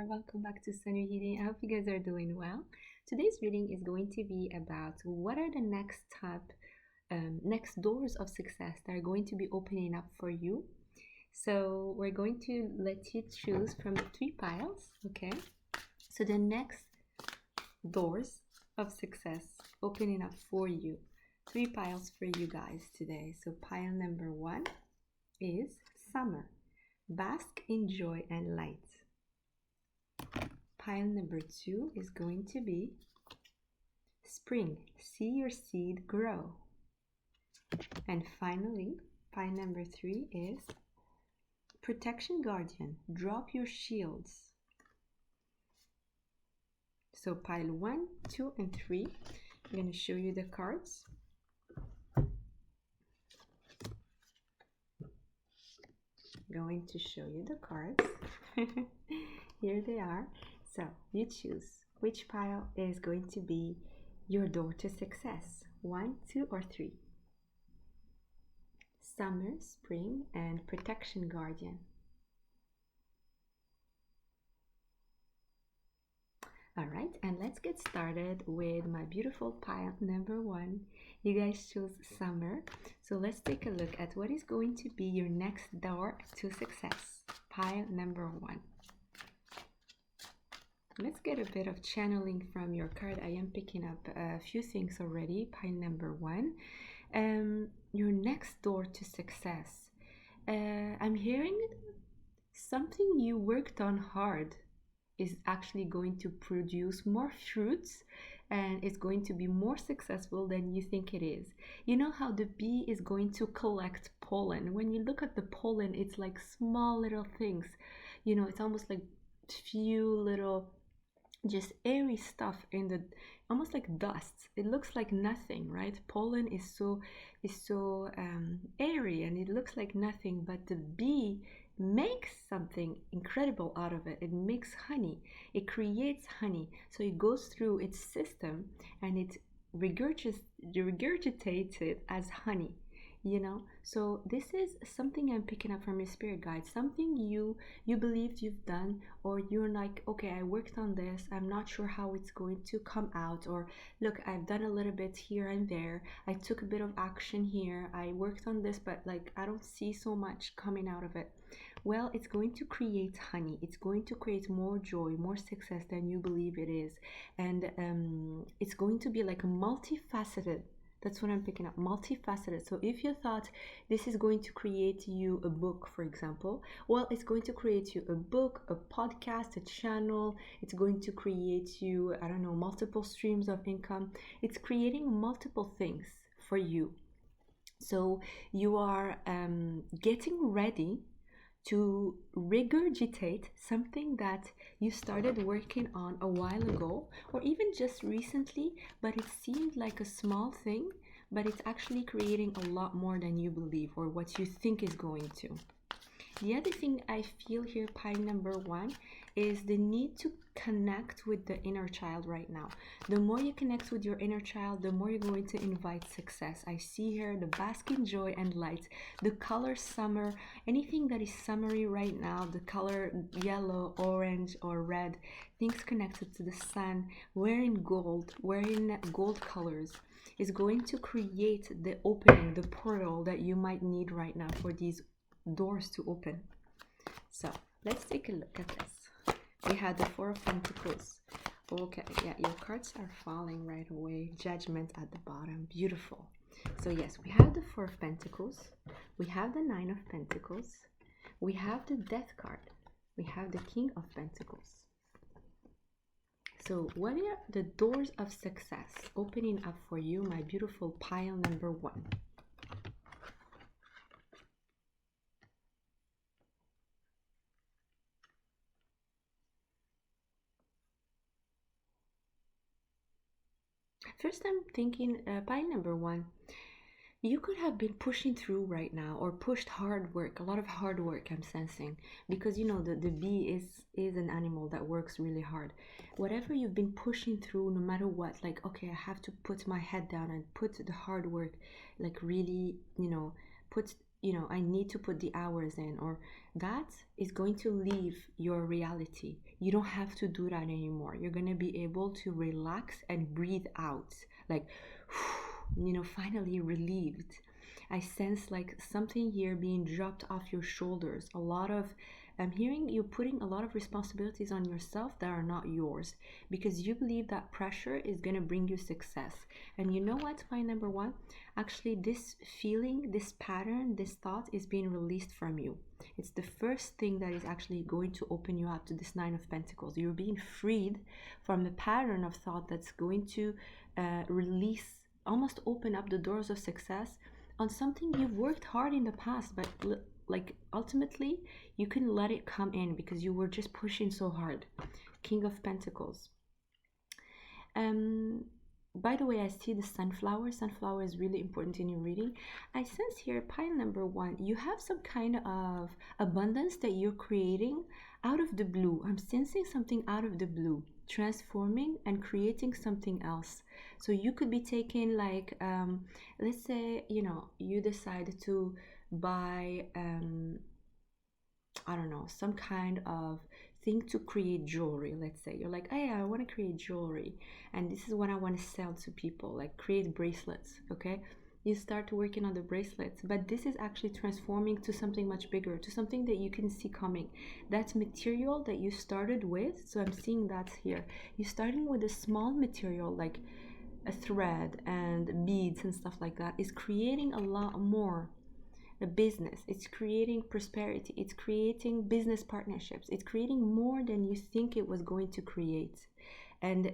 Welcome back to Sunny Heating. I hope you guys are doing well. Today's reading is going to be about what are the next doors of success that are going to be opening up for you. So we're going to let you choose from the three piles, okay? So the next doors of success opening up for you. Three piles for you guys today. So pile number 1 is summer. Bask in joy and light. Pile number 2 is going to be spring. See your seed grow. And finally, pile number 3 is protection guardian. Drop your shields. So pile 1, 2, and 3. I'm going to show you the cards. Going to show you the cards. Here they are. So you choose which pile is going to be your door to success. 1, 2, or 3. Summer, spring, and protection guardian. All right, and let's get started with my beautiful pile number 1. You guys chose summer. So let's take a look at what is going to be your next door to success. Pile number 1. Let's get a bit of channeling from your card. I am picking up a few things already. Pile number 1. Your next door to success. I'm hearing something you worked on hard is actually going to produce more fruits and it's going to be more successful than you think it is. You know how the bee is going to collect pollen. When you look at the pollen, it's like small little things. You know, it's almost like few little just airy stuff in the, almost like dust. It looks like nothing, right? Pollen is so airy and it looks like nothing, but the bee makes something incredible out of it. It makes honey. It creates honey. So it goes through its system and it regurgitates it as honey. You know, so this is something I'm picking up from your spirit guide, something you believed you've done, or you're like, okay, I worked on this, I'm not sure how it's going to come out, or look, I've done a little bit here and there, I took a bit of action here, I worked on this, but like I don't see so much coming out of it. Well, it's going to create honey. It's going to create more joy, more success than you believe it is. And it's going to be like a multifaceted. That's what I'm picking up, multifaceted. So if you thought this is going to create you a book, for example, well, it's going to create you a book, a podcast, a channel. It's going to create you, I don't know, multiple streams of income. It's creating multiple things for you. So you are getting ready to regurgitate something that you started working on a while ago or even just recently, but it seemed like a small thing, but it's actually creating a lot more than you believe or what you think is going to. The other thing I feel here, pile number 1, is the need to connect with the inner child right now. The more you connect with your inner child, the more you're going to invite success. I see here the bask in joy and light, the color summer, anything that is summery right now, the color yellow, orange, or red, things connected to the sun, wearing gold colors is going to create the opening, the portal that you might need right now for these doors to open. So let's take a look at this. We had the 4 of Pentacles. Okay, yeah, your cards are falling right away. Judgment at the bottom. Beautiful. So yes, we have the 4 of Pentacles. We have the 9 of Pentacles. We have the Death card. We have the King of Pentacles. So what are the doors of success opening up for you, my beautiful pile number 1? First, I'm thinking pile number 1. You could have been pushing through right now or pushed hard work, a lot of hard work I'm sensing, because you know the bee is an animal that works really hard. Whatever you've been pushing through, no matter what, like, okay, I have to put my head down and put the hard work, like really, you know, put I need to put the hours in, or that is going to leave your reality. You don't have to do that anymore. You're going to be able to relax and breathe out, like, finally relieved. I sense like something here being dropped off your shoulders. I'm hearing you putting a lot of responsibilities on yourself that are not yours, because you believe that pressure is going to bring you success. And you know what, my number one? Actually, this feeling, this pattern, this thought is being released from you. It's the first thing that is actually going to open you up to this Nine of Pentacles. You're being freed from the pattern of thought that's going to release, almost open up the doors of success on something you've worked hard in the past, but like ultimately you can let it come in because you were just pushing so hard. King of Pentacles. By the way, I see the sunflower. Sunflower is really important in your reading. I sense here, pile number one, you have some kind of abundance that you're creating out of the blue. I'm sensing something out of the blue, transforming and creating something else. So you could be taking like, let's say, you decide to buy, I don't know, some kind of thing to create jewelry. Let's say you're like, hey, I want to create jewelry, and this is what I want to sell to people, like create bracelets. Okay, you start working on the bracelets, but this is actually transforming to something much bigger, to something that you can see coming. That material that you started with, so I'm seeing that here, you're starting with a small material like a thread and beads and stuff like that, is creating a lot more. A business, it's creating prosperity, it's creating business partnerships, it's creating more than you think it was going to create. And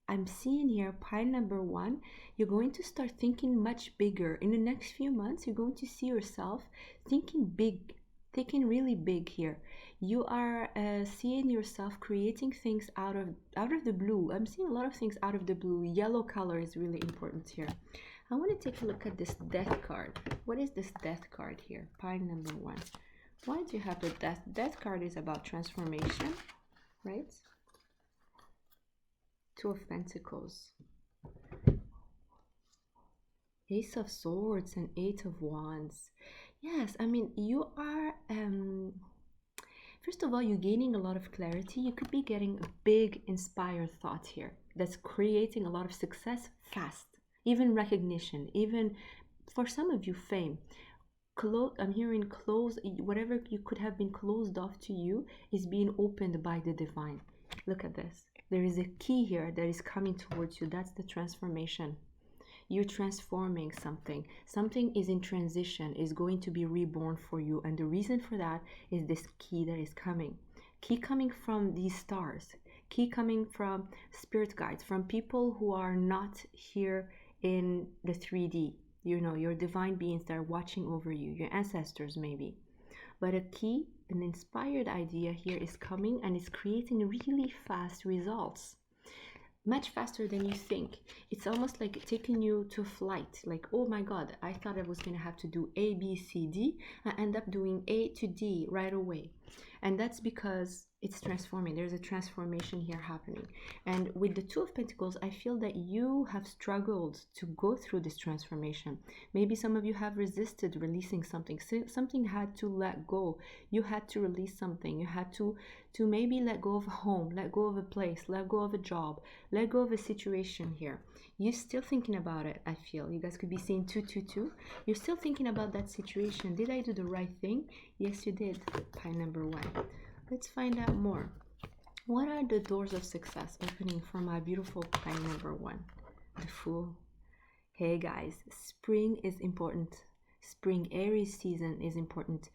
I'm seeing here, pile number one, you're going to start thinking much bigger. In the next few months, you're going to see yourself thinking big, thinking really big here. You are seeing yourself creating things out of the blue. I'm seeing a lot of things out of the blue. Yellow color is really important here. I want to take a look at this death card. What is this death card here? Pile number one. Why do you have the death? Death card is about transformation, right? Two of Pentacles. Ace of Swords and Eight of Wands. Yes, I mean, you are, first of all, you're gaining a lot of clarity. You could be getting a big inspired thought here that's creating a lot of success fast. Even recognition, even for some of you, fame. I'm hearing close, whatever you could have been closed off to you is being opened by the divine. Look at this. There is a key here that is coming towards you. That's the transformation. You're transforming something. Something is in transition, is going to be reborn for you. And the reason for that is this key that is coming. Key coming from these stars. Key coming from spirit guides, from people who are not here in the 3D, your divine beings that are watching over you, your ancestors maybe. But a key, an inspired idea here is coming and is creating really fast results, much faster than you think. It's almost like taking you to a flight, like, oh my god, I thought I was going to have to do A, B, C, D. I end up doing A to D right away. And that's because it's transforming. There's a transformation here happening. And with the Two of Pentacles, I feel that you have struggled to go through this transformation. Maybe some of you have resisted releasing something. Something had to let go. You had to release something. You had to maybe let go of a home, let go of a place, let go of a job, let go of a situation here. You're still thinking about it, I feel. You guys could be seeing 222. You're still thinking about that situation. Did I do the right thing? Yes, you did. Pile number one. Let's find out more. What are the doors of success opening for my beautiful pile number one? The Fool. Hey guys, spring is important. Spring Aries season is important.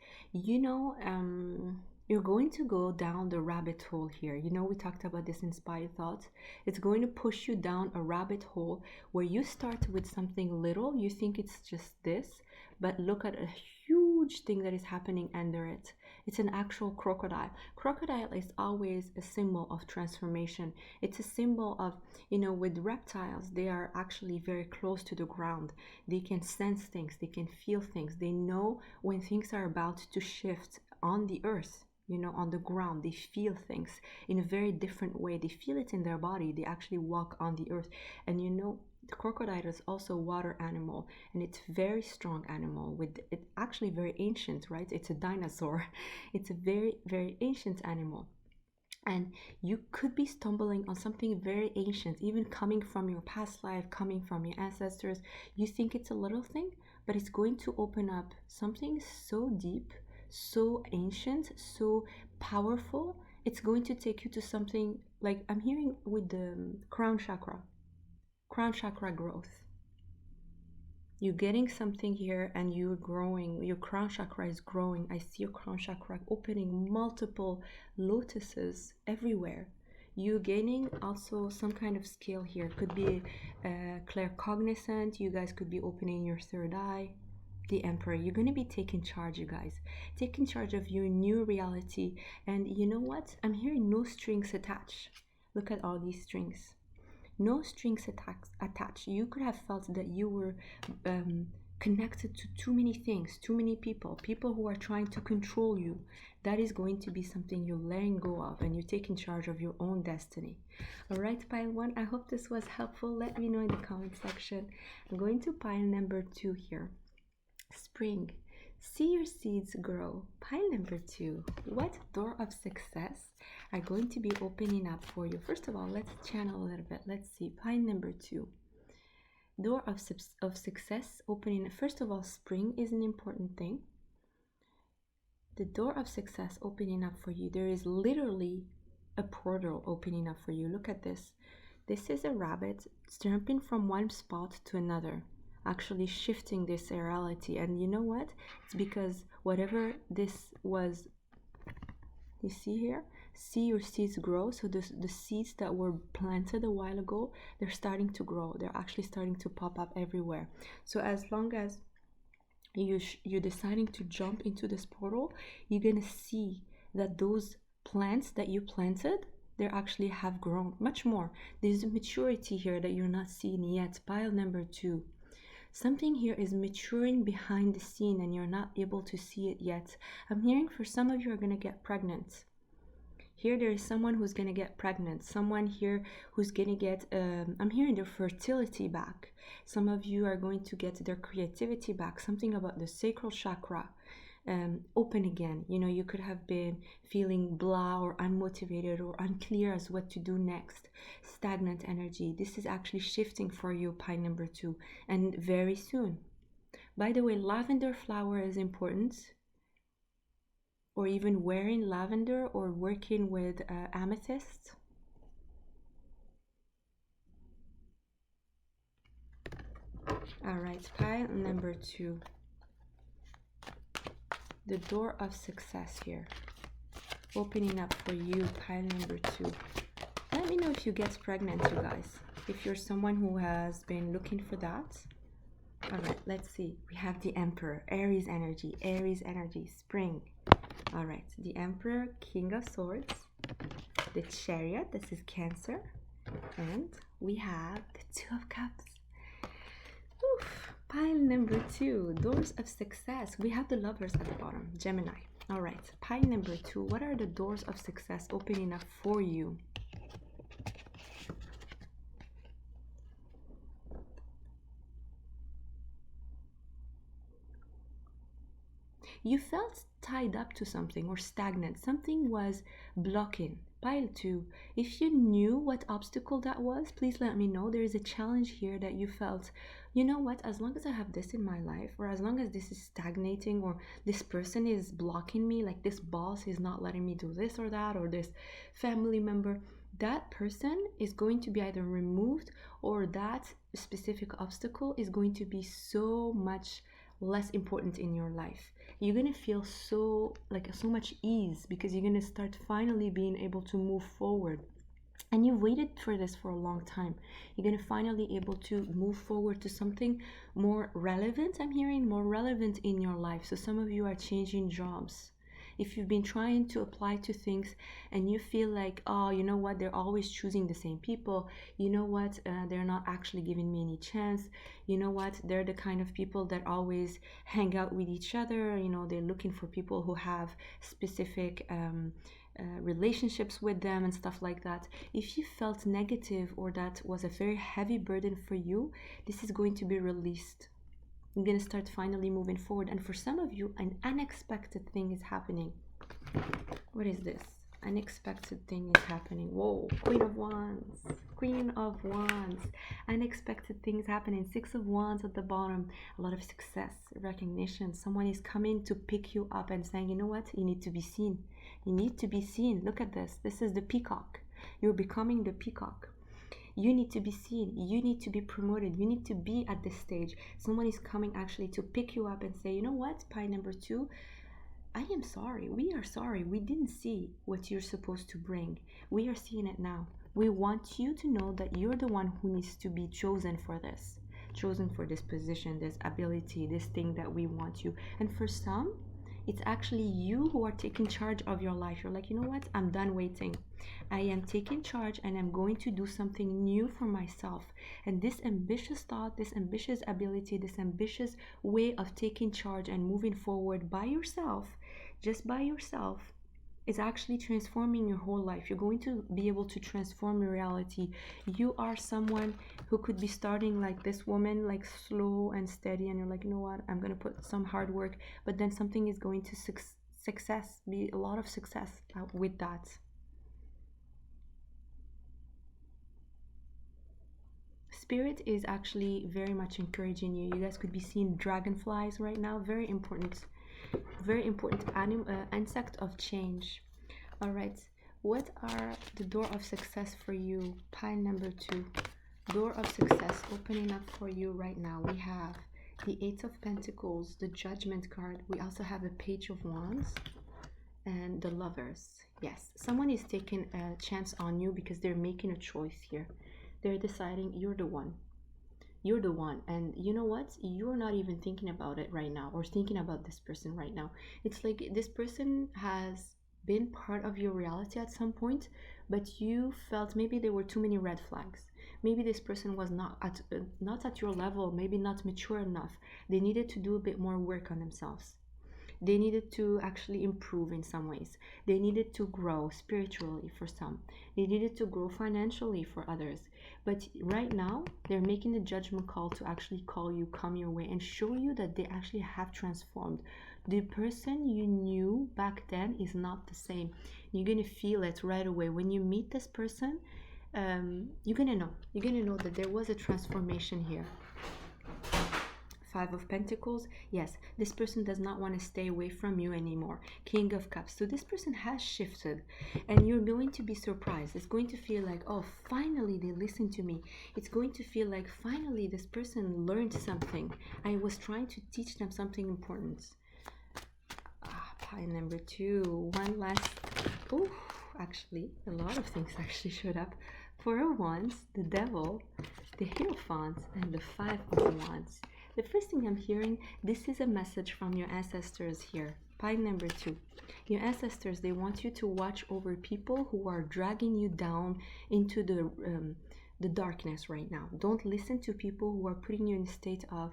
You're going to go down the rabbit hole here. We talked about this inspired thought. It's going to push you down a rabbit hole where you start with something little. You think it's just this, but look at a huge thing that is happening under it. It's an actual crocodile. Crocodile is always a symbol of transformation. It's a symbol of, with reptiles, they are actually very close to the ground. They can sense things, they can feel things. They know when things are about to shift on the earth, on the ground. They feel things in a very different way. They feel it in their body. They actually walk on the earth. And The crocodile is also a water animal, and it's very strong animal with it, actually very ancient, right? It's a dinosaur. It's a very, very ancient animal. And you could be stumbling on something very ancient, even coming from your past life, coming from your ancestors. You think it's a little thing, but it's going to open up something so deep, so ancient, so powerful. It's going to take you to something like I'm hearing with the crown chakra growth. You're getting something here and you're growing. Your crown chakra is growing. I see your crown chakra opening multiple lotuses everywhere. You're gaining also some kind of skill here. Could be claircognizant. You guys could be opening your third eye. The Emperor. You're going to be taking charge, you guys. Taking charge of your new reality. And you know what? I'm hearing no strings attached. Look at all these strings. No strings attached. You could have felt that you were connected to too many things, too many people who are trying to control you. That is going to be something you're letting go of, and you're taking charge of your own destiny. All right, pile 1, I hope this was helpful. Let me know in the comment section. I'm going to pile number 2 here. Spring. See your seeds grow. Pile number 2. What door of success are going to be opening up for you? First of all, let's channel a little bit. Let's see. Pile number 2. Door of success opening. First of all, spring is an important thing. The door of success opening up for you. There is literally a portal opening up for you. Look at this. This is a rabbit jumping from one spot to another, actually shifting this reality. And you know what? It's because whatever this was, you see here, see your seeds grow. So the seeds that were planted a while ago, they're starting to grow. They're actually starting to pop up everywhere. So as long as you're deciding to jump into this portal, you're gonna see that those plants that you planted, they actually have grown much more. There's a maturity here that you're not seeing yet. Pile number 2. Something here is maturing behind the scene and you're not able to see it yet. I'm hearing for some of you are going to get pregnant. Here there is someone who's going to get pregnant. Someone here who's going to get, I'm hearing their fertility back. Some of you are going to get their creativity back. Something about the sacral chakra open again. You know, you could have been feeling blah or unmotivated or unclear as what to do next. Stagnant energy. This is actually shifting for you, pile number 2, and very soon. By the way, lavender flower is important, or even wearing lavender or working with amethyst. All right, pile number 2. The door of success here opening up for you, pile number 2. Let me know if you get pregnant, you guys, if you're someone who has been looking for that. All right, let's see. We have the Emperor, Aries energy, spring. All right, the Emperor, King of Swords, the Chariot, this is Cancer, and we have the 2 of Cups. Oof. Pile number 2, doors of success. We have the Lovers at the bottom, Gemini. All right, pile number 2. What are the doors of success opening up for you? You felt tied up to something or stagnant. Something was blocking. Pile 2. If you knew what obstacle that was, please let me know. There is a challenge here that you felt, you know what, as long as I have this in my life, or as long as this is stagnating, or this person is blocking me, like this boss is not letting me do this or that, or this family member, that person is going to be either removed, or that specific obstacle is going to be so much less important in your life. You're gonna feel so much ease because you're gonna start finally being able to move forward. And you've waited for this for a long time. You're gonna finally able to move forward to something more relevant. I'm hearing more relevant in your life. So some of you are changing jobs. If you've been trying to apply to things and you feel like, oh, you know what, they're always choosing the same people, you know what, they're not actually giving me any chance, you know what, they're the kind of people that always hang out with each other, you know, they're looking for people who have specific relationships with them and stuff like that. If you felt negative or that was a very heavy burden for you, this is going to be released. You're going to start finally moving forward. And for some of you, an unexpected thing is happening. What is this? Unexpected thing is happening. Whoa, Queen of Wands. Queen of Wands. Unexpected things happening. Six of Wands at the bottom. A lot of success, recognition. Someone is coming to pick you up and saying, you know what? You need to be seen. You need to be seen. Look at this. This is the peacock. You're becoming the peacock. You need to be seen. You need to be promoted. You need to be at this stage. Someone is coming actually to pick you up and say, you know what, pie number 2, I am sorry. We are sorry. We didn't see what you're supposed to bring. We are seeing it now. We want you to know that you're the one who needs to be chosen for this. Chosen for this position, this ability, this thing that we want you. And for some, it's actually you who are taking charge of your life. You're like, you know what? I'm done waiting. I am taking charge and I'm going to do something new for myself. And this ambitious thought, this ambitious ability, this ambitious way of taking charge and moving forward by yourself, just by yourself, is actually transforming your whole life. You're going to be able to transform your reality. You are someone who could be starting like this woman, like slow and steady, and you're like, you know what, I'm going to put some hard work, but then something is going to be a lot of success with that. Spirit is actually very much encouraging you. You guys could be seeing dragonflies right now. Very important insect of change. All right, what are the door of success for you? Pile number 2, door of success opening up for you right now. We have the 8 of Pentacles, the Judgment card. We also have the Page of Wands and the Lovers. Yes, someone is taking a chance on you because they're making a choice here. They're deciding you're the one. You're the one. And you know what? You're not even thinking about it right now or thinking about this person right now. It's like this person has been part of your reality at some point, but you felt maybe there were too many red flags. Maybe this person was not at your level, maybe not mature enough. They needed to do a bit more work on themselves. They needed to actually improve in some ways. They needed to grow spiritually for some. They needed to grow financially for others. But right now, they're making the judgment call to actually call you, come your way, and show you that they actually have transformed. The person you knew back then is not the same. You're going to feel it right away. When you meet this person, you're going to know. You're going to know that there was a transformation here. 5 of Pentacles. Yes, this person does not want to stay away from you anymore. King of Cups. So this person has shifted and you're going to be surprised. It's going to feel like, oh, finally they listened to me. It's going to feel like finally this person learned something. I was trying to teach them something important. Pile number 2. One last. Oh, actually, a lot of things actually showed up. 4 of Wands, the Devil, the Hierophant, and the 5 of Wands. The first thing I'm hearing, this is a message from your ancestors here. Pile number 2. Your ancestors, they want you to watch over people who are dragging you down into the darkness right now. Don't listen to people who are putting you in a state of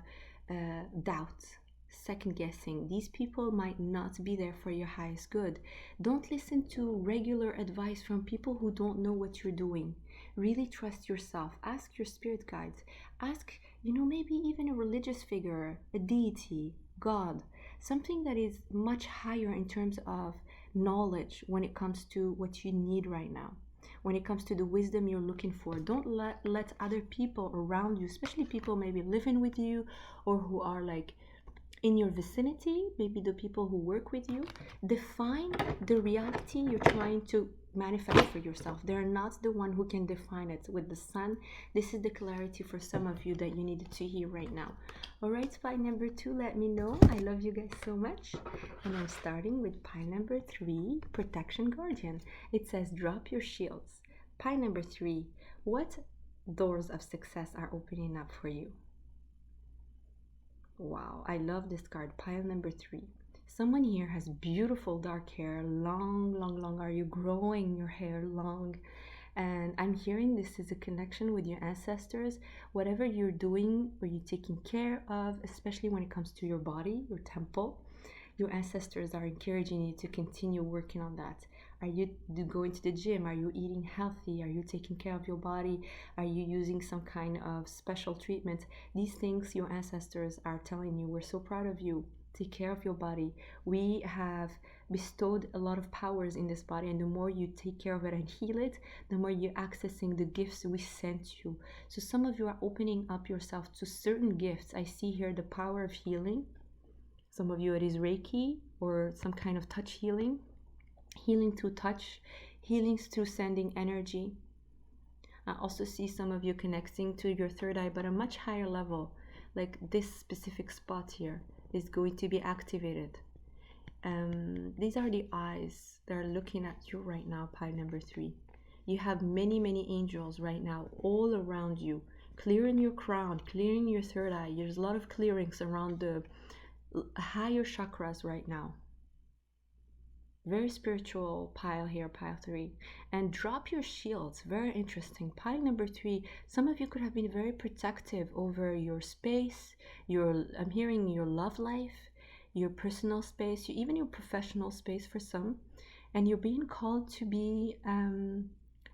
doubt, second guessing. These people might not be there for your highest good. Don't listen to regular advice from people who don't know what you're doing. Really trust yourself. Ask your spirit guides. Ask, maybe even a religious figure, a deity, God, something that is much higher in terms of knowledge when it comes to what you need right now. When it comes to the wisdom you're looking for, don't let other people around you, especially people maybe living with you or who are like in your vicinity, maybe the people who work with you, define the reality you're trying to manifest for yourself. They're not the one who can define it. With the Sun, this is the clarity for some of you that you needed to hear right now. All right, pile number 2, let me know. I love you guys so much. And I'm starting with pile number 3, Protection Guardian. It says drop your shields. Pile number 3, what doors of success are opening up for you? Wow, I love this card. Pile number 3. Someone here has beautiful dark hair, long, long, long. Are you growing your hair long? And I'm hearing this is a connection with your ancestors. Whatever you're doing or you're taking care of, especially when it comes to your body, your temple, your ancestors are encouraging you to continue working on that. Are you going to the gym? Are you eating healthy? Are you taking care of your body? Are you using some kind of special treatment? These things your ancestors are telling you, we're so proud of you. Take care of your body. We have bestowed a lot of powers in this body, and the more you take care of it and heal it, the more you're accessing the gifts we sent you. So some of you are opening up yourself to certain gifts. I see here the power of healing. Some of you it is Reiki or some kind of touch healing, healing through touch, healing through sending energy. I also see some of you connecting to your third eye, but a much higher level, like this specific spot here is going to be activated. These are the eyes that are looking at you right now, pile number 3. You have many, many angels right now all around you, clearing your crown, clearing your third eye. There's a lot of clearings around the higher chakras right now. Very spiritual pile here, pile 3. And drop your shields. Very interesting. Pile number 3. Some of you could have been very protective over your space, I'm hearing your love life, your personal space, even your professional space for some. And you're being called to be I'm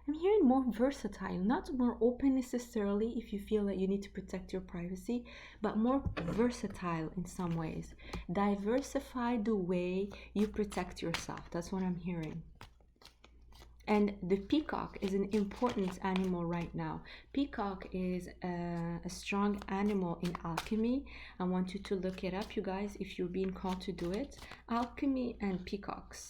hearing more versatile, not more open necessarily if you feel that you need to protect your privacy, but more versatile in some ways. Diversify the way you protect yourself. That's what I'm hearing. And the peacock is an important animal right now. Peacock is a strong animal in alchemy. I want you to look it up, you guys, if you're being called to do it. Alchemy and peacocks.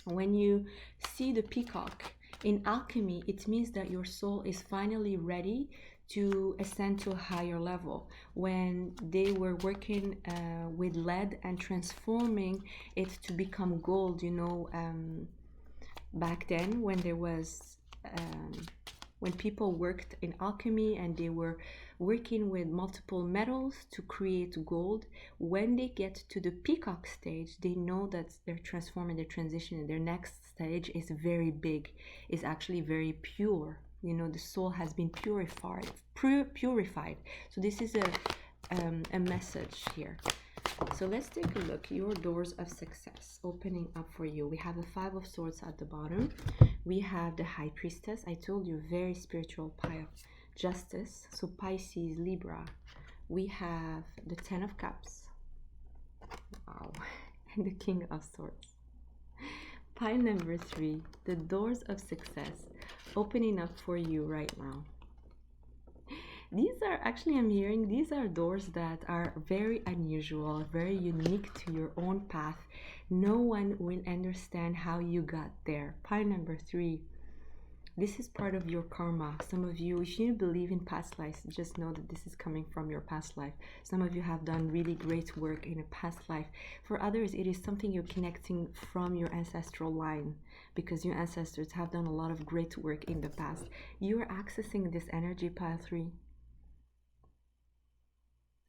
When you see the peacock in alchemy, it means that your soul is finally ready to ascend to a higher level. When they were working with lead and transforming it to become gold, back then when there was when people worked in alchemy and they were working with multiple metals to create gold, when they get to the peacock stage, they know that they're transforming, they're transitioning. Their next stage is very big, is actually very pure. The soul has been purified. So this is a message here. So let's take a look. Your doors of success opening up for you. We have the 5 of Swords at the bottom. We have the High Priestess. I told you, very spiritual pile. Justice. So Pisces, Libra. We have the 10 of Cups. Wow. And the King of Swords. Pile number 3. The doors of success opening up for you right now. These are actually, I'm hearing, these are doors that are very unusual, very unique to your own path. No one will understand how you got there. Pile number 3. This is part of your karma. Some of you, if you believe in past lives, just know that this is coming from your past life. Some of you have done really great work in a past life. For others, it is something you're connecting from your ancestral line, because your ancestors have done a lot of great work in the past. You are accessing this energy, pile 3.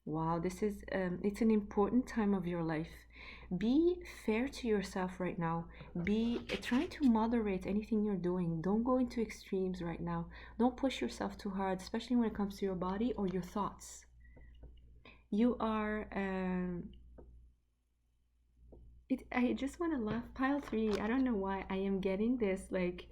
Wow, this is it's an important time of your life. Be fair to yourself right now. Be trying to moderate anything you're doing. Don't go into extremes right now. Don't push yourself too hard, especially when it comes to your body or your thoughts. You are I just want to laugh. Pile 3. I don't know why I am getting this, like,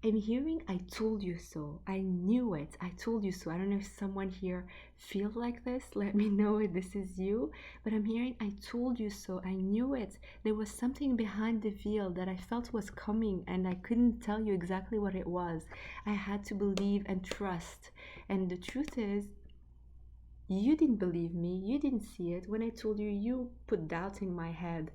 I'm hearing I told you so. I knew it. I told you so. I don't know if someone here feels like this. Let me know if this is you. But I'm hearing I told you so. I knew it. There was something behind the veil that I felt was coming and I couldn't tell you exactly what it was. I had to believe and trust. And the truth is, you didn't believe me. You didn't see it. When I told you, you put doubt in my head.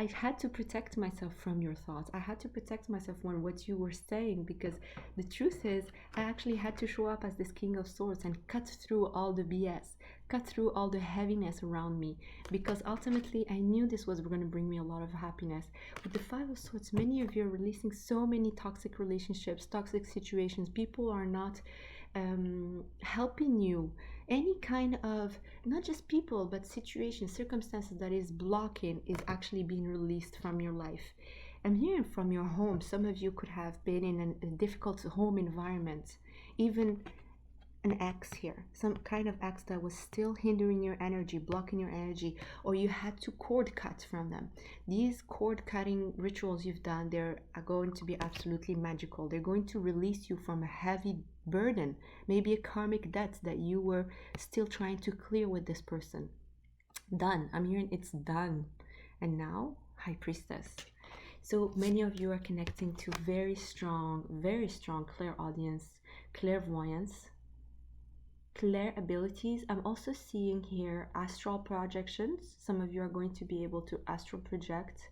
I had to protect myself from your thoughts. I had to protect myself from what you were saying, because the truth is, I actually had to show up as this King of Swords and cut through all the BS, cut through all the heaviness around me, because ultimately I knew this was going to bring me a lot of happiness. With the 5 of Swords, many of you are releasing so many toxic relationships, toxic situations. People are not helping you. Any kind of, not just people, but situations, circumstances that is blocking is actually being released from your life. I'm hearing from your home. Some of you could have been in a difficult home environment, even an ex here, some kind of ex that was still hindering your energy, blocking your energy, or you had to cord cut from them. These cord cutting rituals you've done, they're going to be absolutely magical. They're going to release you from a heavy burden, maybe a karmic debt that you were still trying to clear with this person. Done. I'm hearing it's done. And now, High Priestess. So many of you are connecting to very strong clairaudience, clairvoyance, Claire abilities. I'm also seeing here astral projections. Some of you are going to be able to astral project,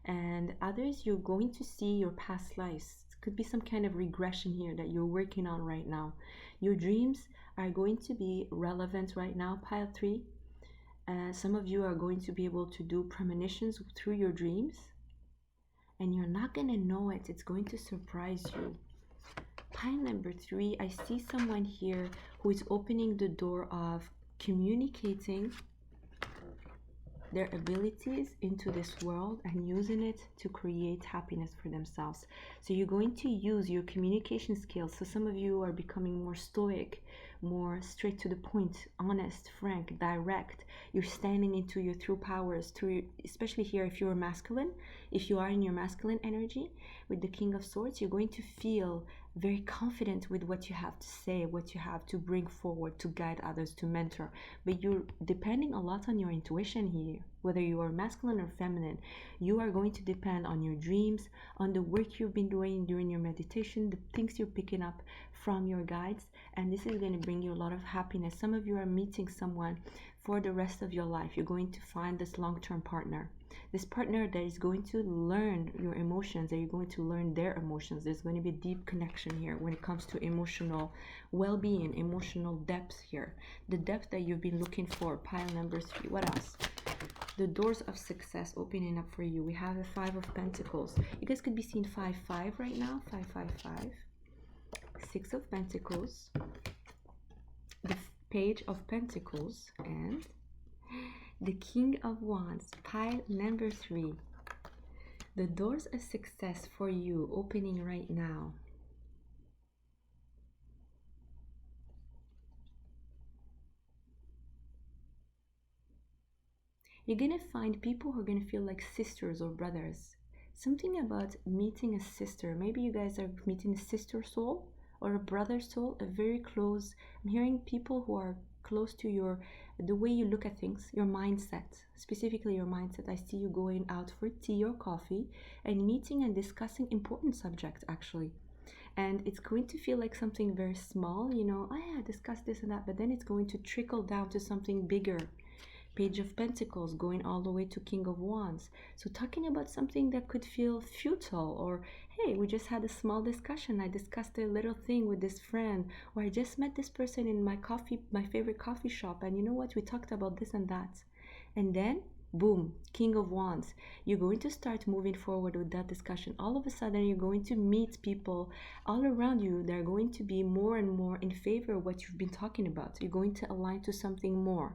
and others you're going to see your past lives. It could be some kind of regression here that you're working on right now. Your dreams are going to be relevant right now, pile 3. Some of you are going to be able to do premonitions through your dreams, and you're not going to know it. It's going to surprise you. Pile number 3, I see someone here who is opening the door of communicating their abilities into this world and using it to create happiness for themselves. So you're going to use your communication skills. So some of you are becoming more stoic, more straight to the point, honest, frank, direct. You're standing into your true powers, through, especially here if you're masculine. If you are in your masculine energy with the King of Swords, you're going to feel very confident with what you have to say, what you have to bring forward, to guide others, to mentor. But you're depending a lot on your intuition here. Whether you are masculine or feminine, you are going to depend on your dreams, on the work you've been doing during your meditation, the things you're picking up from your guides, and this is going to bring you a lot of happiness. Some of you are meeting someone for the rest of your life. You're going to find this long-term partner. This partner that is going to learn your emotions, that you're going to learn their emotions. There's going to be a deep connection here when it comes to emotional well-being, emotional depth here. The depth that you've been looking for, pile number 3. What else? The doors of success opening up for you. We have a 5 of Pentacles. You guys could be seeing 5-5 right now. 5-5-5. 6 of Pentacles. The Page of Pentacles. And the King of Wands, pile number 3. The doors of success for you opening right now. You're going to find people who are going to feel like sisters or brothers. Something about meeting a sister. Maybe you guys are meeting a sister soul or a brother soul, a very close. I'm hearing people who are close to your, the way you look at things, your mindset, specifically your mindset. I see you going out for tea or coffee and meeting and discussing important subjects actually. And it's going to feel like something very small, you know, oh yeah, discuss this and that, but then it's going to trickle down to something bigger. Page of Pentacles going all the way to King of Wands. So talking about something that could feel futile, or hey, we just had a small discussion. I discussed a little thing with this friend, or I just met this person in my favorite coffee shop, and you know what? We talked about this and that. And then boom, King of Wands. You're going to start moving forward with that discussion. All of a sudden, you're going to meet people all around you. They're going to be more and more in favor of what you've been talking about. You're going to align to something more.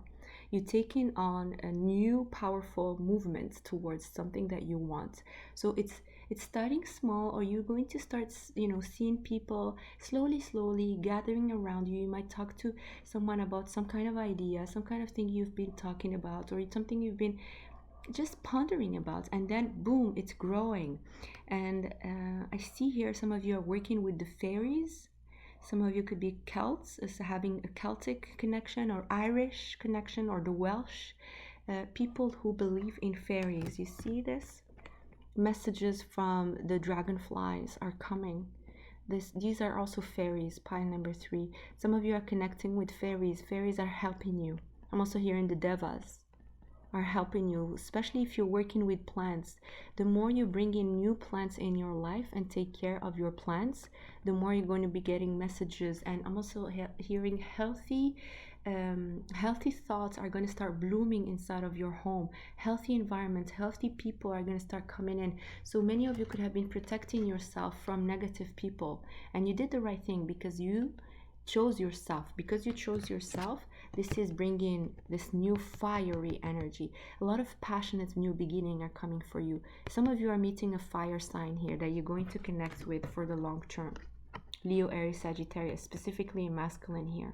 You're taking on a new powerful movement towards something that you want. So it's starting small, or you're going to start, you know, seeing people slowly gathering around you. You might talk to someone about some kind of idea, some kind of thing you've been talking about, or it's something you've been just pondering about, and then boom, it's growing. And I see here some of you are working with the fairies. Some of you could be Celts, as having a Celtic connection, or Irish connection, or the Welsh people who believe in fairies. You see this? Messages from the dragonflies are coming. These are also fairies, pile number 3. Some of you are connecting with fairies. Fairies are helping you. I'm also hearing the devas are helping you, especially if you're working with plants. The more you bring in new plants in your life and take care of your plants, the more you're going to be getting messages. And I'm also hearing healthy thoughts are going to start blooming inside of your home. Healthy environment, healthy people are going to start coming in. So many of you could have been protecting yourself from negative people, and you did the right thing, because you chose yourself. Because you chose yourself, this is bringing this new fiery energy. A lot of passionate new beginning are coming for you. Some of you are meeting a fire sign here that you're going to connect with for the long term. Leo, Aries, Sagittarius, specifically masculine here.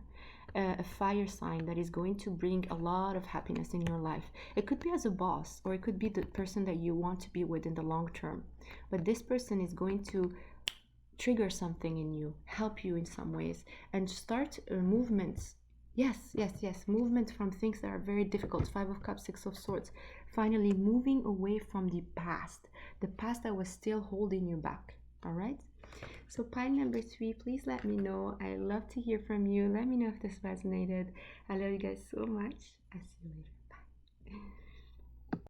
A fire sign that is going to bring a lot of happiness in your life. It could be as a boss, or it could be the person that you want to be with in the long term. But this person is going to trigger something in you, help you in some ways, and start movements. Yes, movement from things that are very difficult. Five of Cups, Six of Swords. Finally moving away from the past that was still holding you back. All right. So pile number 3, please let me know. I love to hear from you. Let me know if this resonated. I love you guys so much. I'll see you later. Bye.